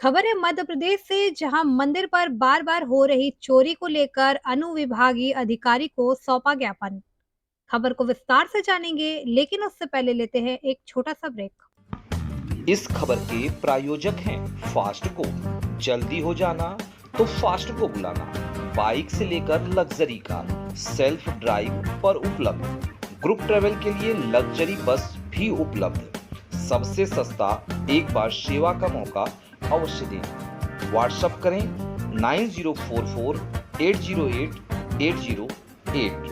खबर है मध्य प्रदेश से, जहां मंदिर पर बार बार हो रही चोरी को लेकर अनुविभागीय अधिकारी को सौंपा ज्ञापन। खबर को विस्तार से जानेंगे, लेकिन उससे पहले लेते हैं एक छोटा सा ब्रेक। इस खबर के प्रायोजक हैं फास्ट को। जल्दी हो जाना तो फास्ट को बुलाना। बाइक से लेकर लग्जरी कार सेल्फ ड्राइव पर उपलब्ध। ग्रुप ट्रेवल के लिए लग्जरी बस भी उपलब्ध। सबसे सस्ता एक बार सेवा का मौका अवश्य दें। व्हाट्सएप करें 9044808808।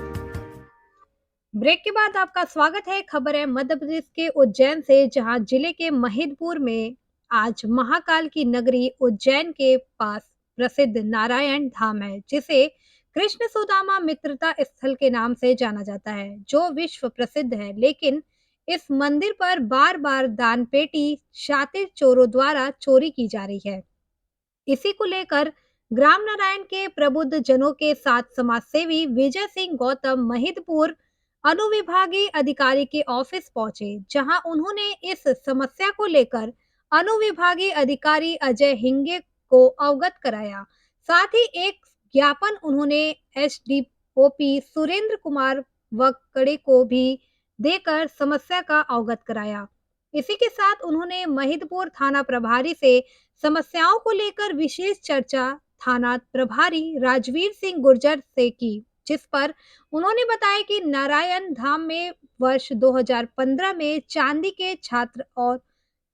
ब्रेक के बाद आपका स्वागत है। खबर है मध्य प्रदेश के उज्जैन से, जहां जिले के महिदपुर में आज महाकाल की नगरी उज्जैन के पास प्रसिद्ध नारायण धाम है, जिसे कृष्ण सुदामा मित्रता स्थल के नाम से जाना जाता है, जो विश्व प्रसिद्ध है। लेकिन इस मंदिर पर बार बार दान पेटी शातिर चोरों द्वारा चोरी की जा रही है। इसी को लेकर ग्राम नारायण के प्रबुद्ध जनों के साथ समाजसेवी विजय सिंह गौतम महिदपुर अनुविभागीय अधिकारी के ऑफिस पहुंचे, जहां उन्होंने इस समस्या को लेकर अनुविभागीय अधिकारी अजय हिंगे को अवगत कराया। साथ ही एक ज्ञापन उन्होंने एसडीओपी सुरेंद्र कुमार वकड़े को भी देकर समस्या का अवगत कराया। इसी के साथ उन्होंने महिदपुर थाना प्रभारी से समस्याओं को लेकर विशेष चर्चा थाना प्रभारी राजवीर सिंह गुर्जर से की, जिस पर उन्होंने बताया कि नारायण धाम में वर्ष 2015 में चांदी के छात्र और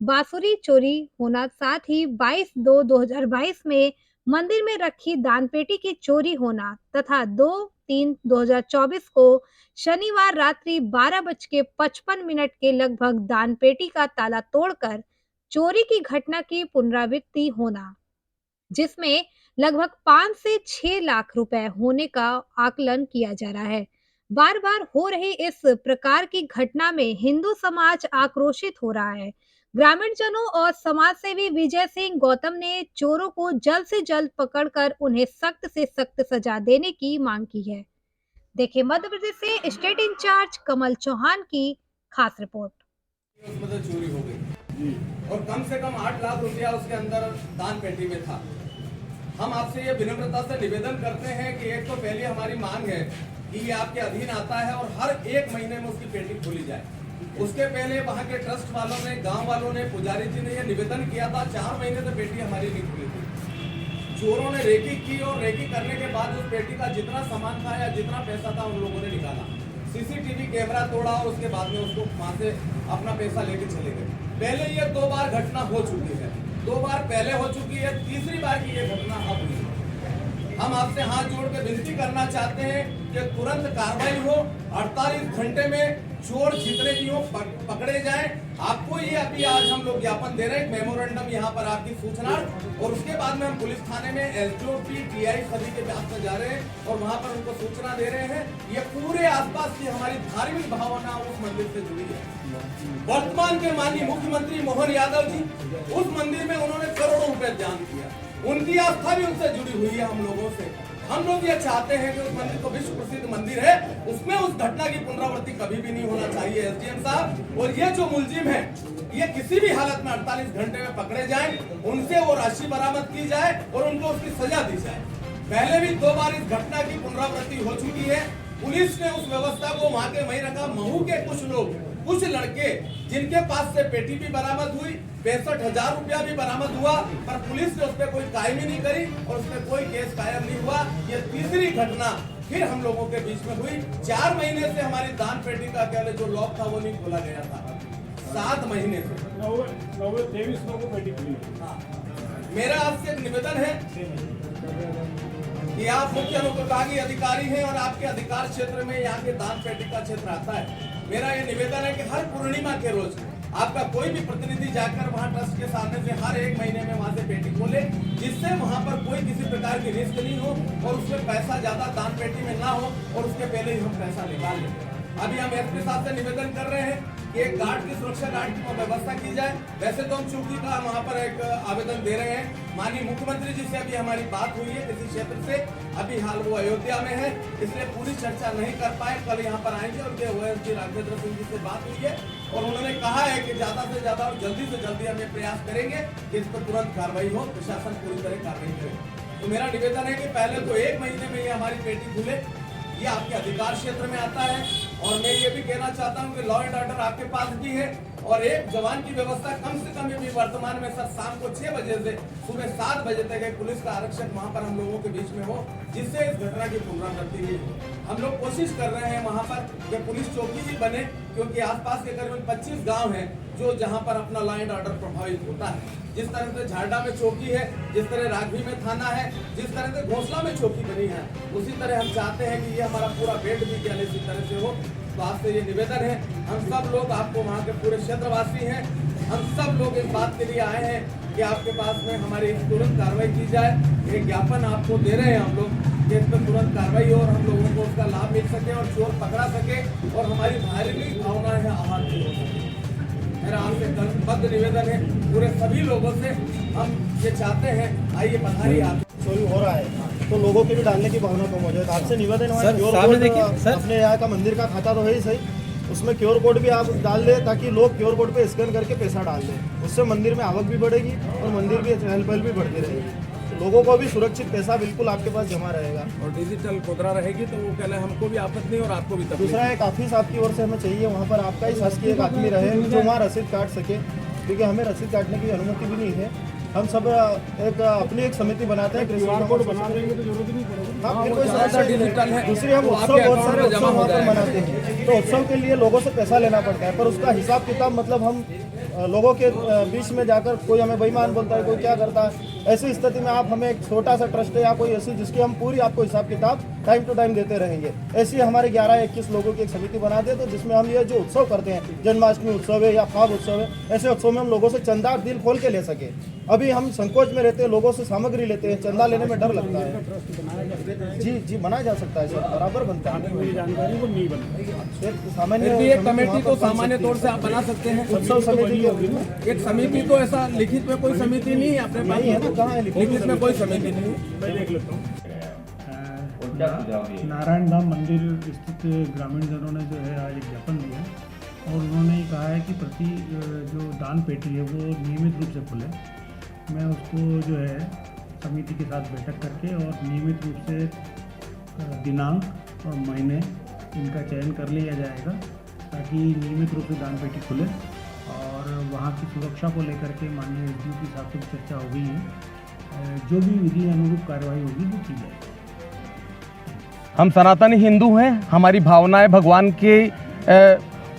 बांसुरी चोरी होना, साथ ही 22/2/2022 में मंदिर में रखी दानपेटी की चोरी होना तथा 2/3/2024 को शनिवार रात्रि 12:55 के लगभग दानपेटी का ताला तोड़कर चोरी की घटना की पुनरावृत्ति होना, जिसमें लगभग 5 से 6 लाख रुपए होने का आकलन किया जा रहा है। बार बार हो रही इस प्रकार की घटना में हिंदू समाज आक्रोशित हो रहा है। ग्रामीण जनों और समाजसेवी विजय सिंह गौतम ने चोरों को जल्द से जल्द पकड़कर उन्हें सख्त से सख्त सजा देने की मांग की है। देखिए मध्य प्रदेश से स्टेट इंचार्ज कमल चौहान की खास रिपोर्ट। उसमें तो चोरी हो गई और कम से कम 8 लाख रुपया उसके अंदर दान पेटी में था। हम आपसे ये विनम्रता से निवेदन करते हैं कि एक तो पहले हमारी मांग है कि ये आपके अधीन आता है और हर 1 महीने में उसकी पेटी खोली जाए। उसके पहले वहाँ के ट्रस्ट वालों ने, गांव वालों ने, पुजारी जी ने ये निवेदन किया था। 4 महीने से पेटी हमारी नहीं खुली थी। चोरों ने रेकी की और रेकी करने के बाद उस पेटी का जितना सामान था या जितना पैसा था उन लोगों ने निकाला। सीसीटीवी कैमरा तोड़ा और उसके बाद में उसको वहां से अपना पैसा लेके चले गए। पहले ये 2 बार घटना हो चुकी है, 2 बार पहले हो चुकी है, तीसरी बार की ये घटना अब हुई है। हम आपसे हाथ जोड़ के विनती करना चाहते हैं कि तुरंत कार्रवाई हो। 48 घंटे में चोर जितने भी हो पकड़े जाएं। आपको ये अभी आज हम लोग ज्ञापन दे रहे हैं, मेमोरेंडम यहाँ पर आपकी सूचना, और उसके बाद में हम पुलिस थाने में एसडीओपी टीआई सभी के पास में जा रहे हैं और वहाँ पर उनको सूचना दे रहे हैं। ये पूरे आसपास की हमारी धार्मिक भावना उस मंदिर से जुड़ी है। वर्तमान के माननीय मुख्यमंत्री मोहन यादव जी, उस मंदिर में उन्होंने करोड़ों रुपए दान किया। उनकी आस्था भी उनसे जुड़ी हुई है हम लोगों से। हम लोग ये चाहते हैं कि उस मंदिर को विश्व प्रसिद्ध मंदिर है, उसमें उस घटना की पुनरावृत्ति कभी भी नहीं होना चाहिए। एसडीएम साहब और ये जो मुलजिम है, ये किसी भी हालत में 48 घंटे में पकड़े जाएं, उनसे वो राशि बरामद की जाए और उनको उसकी सजा दी जाए। पहले भी 2 बार इस घटना की पुनरावृत्ति हो चुकी है। पुलिस ने उस व्यवस्था को वहां के वहीं रखा। महू के कुछ लोग, कुछ लड़के जिनके पास से पेटी भी बरामद हुई, 65,000 रुपया भी बरामद हुआ, पर पुलिस ने उस पर कोई कार्रवाई नहीं करी और उसमें कोई केस कायम नहीं हुआ। ये तीसरी घटना फिर हम लोगों के बीच में हुई। 4 महीने से हमारी दान पेटी का केवल जो लॉक था वो नहीं खोला गया था। 7 महीने से 23 लोगों को पेटी खुली। मेरा आपसे एक निवेदन है कि आप मुख्य अनुविभागीय अधिकारी हैं और आपके अधिकार क्षेत्र में यहाँ के दान पेटी का क्षेत्र आता है। मेरा ये निवेदन है कि हर पूर्णिमा के रोज आपका कोई भी प्रतिनिधि जाकर वहाँ ट्रस्ट के सामने से हर 1 महीने में वहाँ से पेटी खोले, जिससे वहाँ पर कोई किसी प्रकार की रिस्क नहीं हो और उसमें पैसा ज्यादा दान पेटी में ना हो और उसके पहले ही हम पैसा निकाल लें। अभी हम एसपी साहब से निवेदन कर रहे हैं कि एक गार्ड की, सुरक्षा गार्ड की व्यवस्था की जाए। वैसे तो हम चूंकि का वहाँ पर एक आवेदन दे रहे हैं। माननीय मुख्यमंत्री जी से अभी हमारी बात हुई है किसी क्षेत्र से, अभी हाल वो अयोध्या में है, इसलिए पूरी चर्चा नहीं कर पाए। कल यहाँ पर आएंगे और राघवेंद्र सिंह जी से बात हुई है। और उन्होंने कहा है कि ज़्यादा से ज़्यादा और जल्दी से जल्दी हम ये प्रयास करेंगे कि इस पर तुरंत कार्रवाई हो, प्रशासन पूरी तरह कार्रवाई करे। तो मेरा निवेदन है कि पहले तो 1 महीने में ये हमारी पेटी खुले, ये आपके अधिकार क्षेत्र में आता है। और मैं ये भी कहना चाहता हूँ कि लॉ एंड ऑर्डर आपके पास भी है और एक जवान की व्यवस्था कम से कम भी वर्तमान में सर शाम को 6 बजे से सुबह 7 बजे तक एक पुलिस का आरक्षक वहाँ पर हम लोगों के बीच में हो, जिससे इस घटना की पुनरावृत्ति नहीं हो। हम लोग कोशिश कर रहे हैं वहाँ पर कि पुलिस चौकी ही बने, क्योंकि आसपास के करीबन 25 गाँव हैं जो जहाँ पर अपना लॉ एंड ऑर्डर प्रभावित होता है। जिस तरह से झारडा में चौकी है, जिस तरह राघवी में थाना है, जिस तरह से घोसला में चौकी बनी है, उसी तरह हम चाहते हैं कि ये हमारा पूरा बेल्ट भी क्या इसी तरह से हो। तो आपसे ये निवेदन है, हम सब लोग आपको वहाँ के पूरे क्षेत्रवासी हैं, हम सब लोग इस बात के लिए आए हैं कि आपके पास में हमारी तुरंत कार्रवाई की जाए। एक ज्ञापन आपको दे रहे हैं हम लोग कि इस पर तुरंत कार्रवाई हो और हम लोगों को उसका लाभ मिल सके और चोर पकड़ा सके और हमारी धार्मिक भावनाएं हैं आहार की हो सके। मेरा आपसे कर्तव्य निवेदन है, पूरे सभी लोगों से हम ये चाहते हैं, आइए बधाई आप चोरी हो रहा है तो लोगों के भी डालने की भावना कम हो जाए। आपसे निवेदन है अपने यहाँ का मंदिर का खाता तो है ही सही, उसमें QR कोड भी आप डाल दें ताकि लोग QR कोड पे स्कैन करके पैसा डाल दें। उससे मंदिर में आवक भी बढ़ेगी और मंदिर की चहल पहल भी बढ़ती रहेगी। तो लोगों को भी सुरक्षित पैसा बिल्कुल आपके पास जमा रहेगा और डिजिटल मुद्रा रहेगी तो वो कहना हमको भी आपत्ति नहीं और आपको भी तकलीफ। दूसरा एक ऑफिस आपकी ओर से हमें चाहिए, वहाँ पर आपका ही शासकीय एक आदमी रहे जो वहाँ रसीद काट सके, क्योंकि हमें रसीद काटने की अनुमति भी नहीं है। हम सब अपनी एक समिति बनाते हैं, QR कोड बना देंगे तो जरूरत नहीं पड़ेगी। हाँ, फिर कोई समस्या डिजिटल है। दूसरी हम उत्सव बहुत सारे उत्सव वहाँ पर मनाते हैं, तो उत्सव के लिए लोगों से पैसा लेना पड़ता है, पर उसका हिसाब किताब मतलब हम लोगों के बीच में जाकर कोई हमें बेईमान बोलता है, कोई क्या करता है, ऐसी स्थिति में आप हमें एक छोटा सा ट्रस्ट है या कोई ऐसी जिसकी हम पूरी आपको हिसाब किताब टाइम टू टाइम देते रहेंगे। ऐसी हमारे 11-21 लोगों की एक समिति बनाते हैं, तो जिसमें हम ये जो उत्सव करते हैं, जन्माष्टमी उत्सव है या फाग उत्सव है, ऐसे उत्सव में हम लोगों से चंदा दिल खोल के ले सके। अभी हम संकोच में रहते हैं, लोगों से सामग्री लेते हैं, चंदा लेने में डर लगता है। जी बनाया जा सकता है सर, बराबर बनता है। जानकारी को नहीं बनता, एक सामान्य कमेटी को सामान्य तौर से आप बना सकते हैं। उत्सव समिति एक समिति तो ऐसा लिखित में कोई समिति नहीं है अपने पास, नहीं है ना, कहाँ है लिखित में कोई समिति नहीं है। मैं देख लेता हूँ। नारायण धाम मंदिर स्थित ग्रामीण जनों ने जो है आज एक ज्ञापन दिया और उन्होंने कहा है कि प्रति जो दान पेटी है वो नियमित रूप से खुले। मैं उसको जो है समिति के साथ बैठक करके और नियमित रूप से दिनांक और महीने इनका चयन कर लिया जाएगा ताकि नियमित रूप से दान पेटी खुले। और वहाँ की सुरक्षा को लेकर के माननीय SDO के साथ चर्चा हो गई है, जो भी विधि अनुरूप कार्रवाई होगी वो की जाएगी। हम सनातनी हिंदू हैं, हमारी भावनाएं भगवान के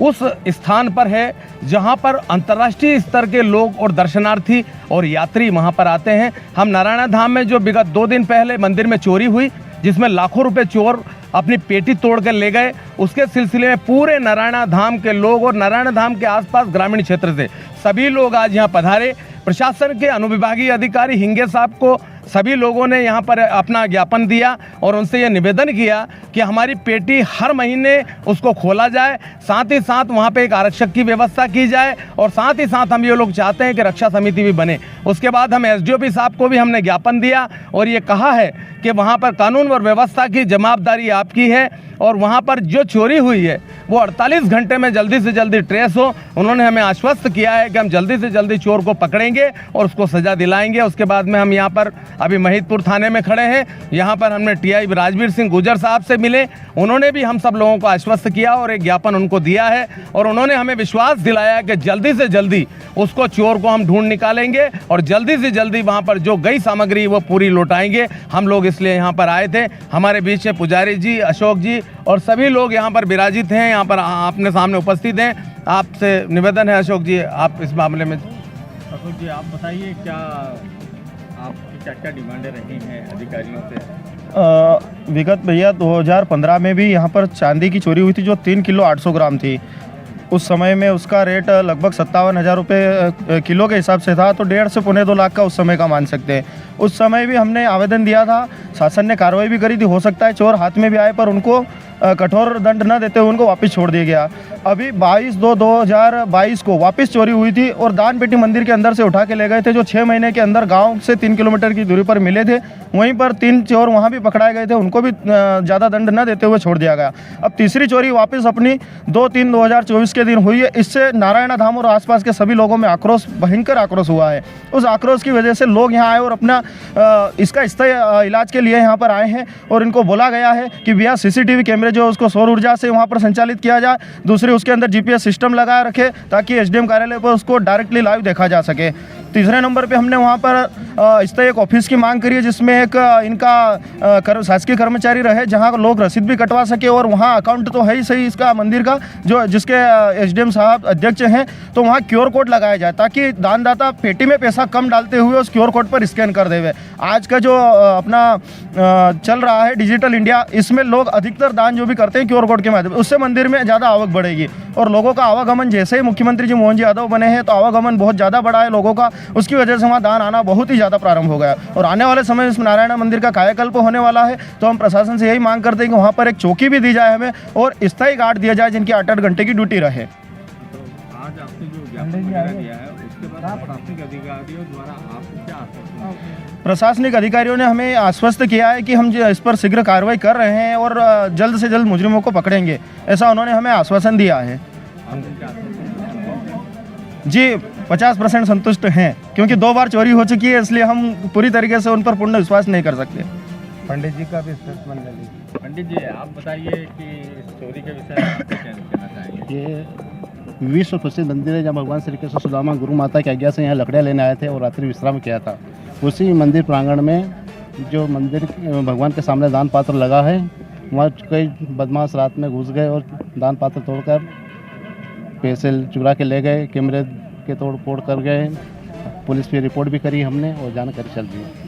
उस स्थान पर है जहां पर अंतर्राष्ट्रीय स्तर के लोग और दर्शनार्थी और यात्री वहां पर आते हैं। हम नारायण धाम में जो विगत 2 दिन पहले मंदिर में चोरी हुई, जिसमें लाखों रुपए चोर अपनी पेटी तोड़ कर ले गए, उसके सिलसिले में पूरे नारायण धाम के लोग और नारायण धाम के आसपास ग्रामीण क्षेत्र से सभी लोग आज यहाँ पधारे। प्रशासन के अनुविभागीय अधिकारी हिंगे साहब को सभी लोगों ने यहाँ पर अपना ज्ञापन दिया और उनसे ये निवेदन किया कि हमारी पेटी हर महीने उसको खोला जाए, साथ ही साथ वहाँ पे एक आरक्षक की व्यवस्था की जाए और साथ ही साथ हम ये लोग चाहते हैं कि रक्षा समिति भी बने। उसके बाद हम SDO साहब को भी हमने ज्ञापन दिया और ये कहा है कि वहाँ पर कानून और व्यवस्था की जवाबदारी आपकी है और वहाँ पर जो चोरी हुई है वो 48 घंटे में जल्दी से जल्दी ट्रेस हो। उन्होंने हमें आश्वस्त किया है कि हम जल्दी से जल्दी चोर को पकड़ेंगे और उसको सज़ा दिलाएंगे। उसके बाद में हम यहाँ पर अभी महिदपुर थाने में खड़े हैं, यहाँ पर हमने TI राजवीर सिंह गुर्जर साहब से मिले, उन्होंने भी हम सब लोगों को आश्वस्त किया और एक ज्ञापन उनको दिया है और उन्होंने हमें विश्वास दिलाया कि जल्दी से जल्दी उसको चोर को हम ढूंढ निकालेंगे और जल्दी से जल्दी वहाँ पर जो गई सामग्री वो पूरी लौटाएंगे। हम लोग इसलिए यहाँ पर आए थे। हमारे बीच में पुजारी जी, अशोक जी और सभी लोग यहाँ पर विराजित हैं, यहाँ पर अपने सामने उपस्थित हैं। आपसे निवेदन है अशोक जी, आप इस मामले में। अशोक जी आप बताइए क्या आपकी क्या डिमांडें रही हैं अधिकारियों से? विगत भैया 2015 में भी यहाँ पर चांदी की चोरी हुई थी जो 3 किलो 800 ग्राम थी। उस समय में उसका रेट लगभग 57,000 रुपये किलो के हिसाब से था, तो 1.5 से 2.25 लाख का उस समय का मान सकते हैं। उस समय भी हमने आवेदन दिया था शासन ने कार्रवाई भी करी थी। हो सकता है चोर हाथ में भी आए पर उनको कठोर दंड न देते हुए उनको वापस छोड़ दिया गया। अभी 22/2/2022 को वापस चोरी हुई थी और दान पेटी मंदिर के अंदर से उठा के ले गए थे, जो 6 महीने के अंदर गांव से 3 किलोमीटर की दूरी पर मिले थे। वहीं पर 3 चोर वहां भी पकड़ाए गए थे, उनको भी ज़्यादा दंड न देते हुए छोड़ दिया गया। अब तीसरी चोरी वापस अपनी 2/3/2024 के दिन हुई है। इससे नारायण धाम और आसपास के सभी लोगों में आक्रोश, भयंकर आक्रोश हुआ है। उस आक्रोश की वजह से लोग यहाँ आए और अपना इसका स्थायी इलाज के लिए यहाँ पर आए हैं और इनको बोला गया है कि भैया CCTV कैमरे जो उसको सौर ऊर्जा से वहाँ पर संचालित किया जाए। दूसरी उसके अंदर GPS सिस्टम लगा रखे ताकि SDM कार्यालय पर उसको डायरेक्टली लाइव देखा जा सके। तीसरे नंबर पे हमने वहाँ पर स्थायी एक ऑफिस की मांग करी है, जिसमें एक इनका शासकीय कर्मचारी रहे, जहाँ लोग रसीद भी कटवा सके और वहाँ अकाउंट तो है ही सही इसका मंदिर का, जो जिसके SDM साहब अध्यक्ष हैं, तो वहाँ QR कोड लगाया जाए ताकि दानदाता पेटी में पैसा कम डालते हुए उस QR कोड पर स्कैन कर देवे। आज का जो अपना चल रहा है डिजिटल इंडिया, इसमें लोग अधिकतर दान जो भी करते हैं QR कोड के माध्यम, उससे मंदिर में ज़्यादा आवक बढ़ेगी और लोगों का आवागमन, जैसे ही मुख्यमंत्री जी मोहन जी यादव बने हैं तो आवागमन बहुत ज़्यादा बढ़ा है लोगों का, उसकी वजह से वहाँ दान आना बहुत ही ज़्यादा प्रारंभ हो गया। और आने वाले समय में नारायण मंदिर का कायाकल्प होने वाला है, तो हम प्रशासन से यही मांग करते हैं कि वहाँ पर एक चौकी भी दी जाए हमें और स्थायी गार्ड दिया जाए जिनकी 8-8 घंटे की ड्यूटी रहे। तो आज आपने जो ज्ञापन वगैरह दिया है उसके बाद प्रशासनिक अधिकारियों द्वारा आपको क्या आश्वासन? प्रशासनिक अधिकारियों ने हमें आश्वस्त किया है कि हम इस पर शीघ्र कार्रवाई कर रहे हैं और जल्द से जल्द मुजरिमों को पकड़ेंगे, ऐसा उन्होंने हमें आश्वासन दिया है। जी 50% संतुष्ट हैं, क्योंकि 2 बार चोरी हो चुकी है, इसलिए हम पूरी तरीके से उन पर पूर्ण विश्वास नहीं कर सकते। पंडित जी का भी स्टेटमेंट ले लीजिए। पंडित जी, आप बताइए कि इस चोरी के विषय में आप क्या कहना चाहेंगे? ये विश्व प्रसिद्ध मंदिर है, जहाँ भगवान श्री कृष्ण सुदामा गुरु माता की आज्ञा से यहाँ लकड़ियाँ लेने आए थे और रात्रि विश्राम किया था। उसी मंदिर प्रांगण में जो मंदिर भगवान के सामने दान पात्र लगा है, वहाँ कई बदमाश रात में घुस गए और दान पात्र तोड़कर पैसे चुरा के ले गए, कैमरे के तोड़ फोड़ कर गए। पुलिस पे रिपोर्ट भी करी हमने और जानकारी चल रही है।